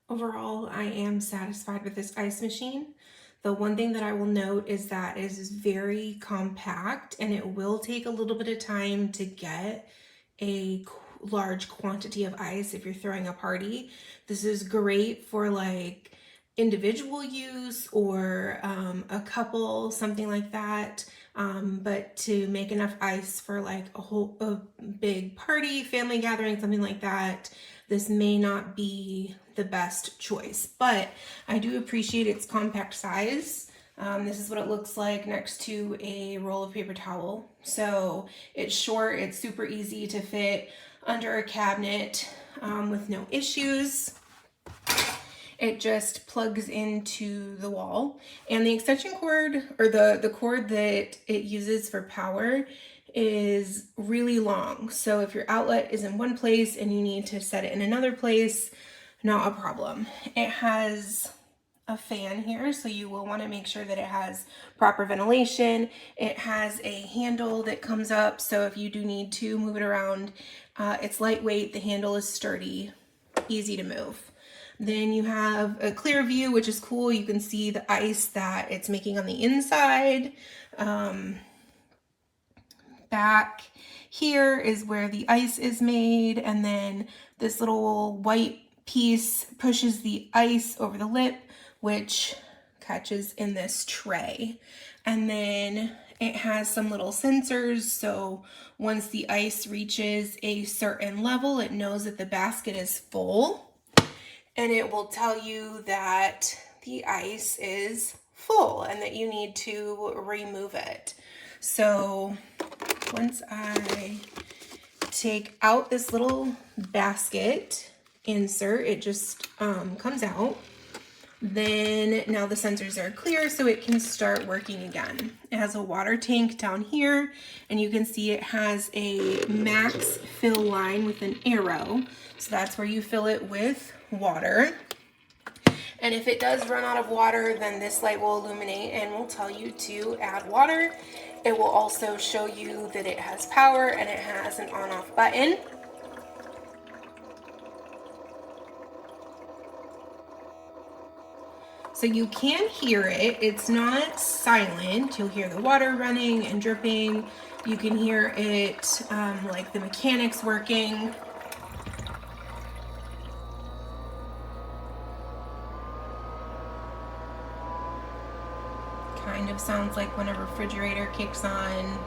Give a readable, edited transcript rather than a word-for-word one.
Overall, I am satisfied with this ice machine. The one thing that I will note is that it is very compact and it will take a little bit of time to get a large quantity of ice if you're throwing a party. This is great for like individual use or a couple, something like that. But to make enough ice for like a big party, family gathering, something like that, this may not be the best choice, but I do appreciate its compact size. This is what it looks like next to a roll of paper towel. So it's short, it's super easy to fit under a cabinet with no issues. It just plugs into the wall, and the extension cord, or the cord that it uses for power, is really long. So if your outlet is in one place and you need to set it in another place, not a problem. It has a fan here, so you will want to make sure that it has proper ventilation. It has a handle that comes up, so if you do need to move it around, it's lightweight, the handle is sturdy, easy to move. Then you have a clear view, which is cool. You can see the ice that it's making on the inside. Back here is where the ice is made, and then this little white piece pushes the ice over the lip, which catches in this tray. And then it has some little sensors, so once the ice reaches a certain level, it knows that the basket is full, and it will tell you that the ice is full and that you need to remove it. So once I take out this little basket insert, it just comes out. Then now the sensors are clear, so it can start working again. It has a water tank down here, and you can see it has a max fill line with an arrow. So that's where you fill it with water. And if it does run out of water, then this light will illuminate and will tell you to add water. It will also show you that it has power and it has an on-off button. So you can hear it. It's not silent. You'll hear the water running and dripping. You can hear it like the mechanics working. Kind of sounds like when a refrigerator kicks on.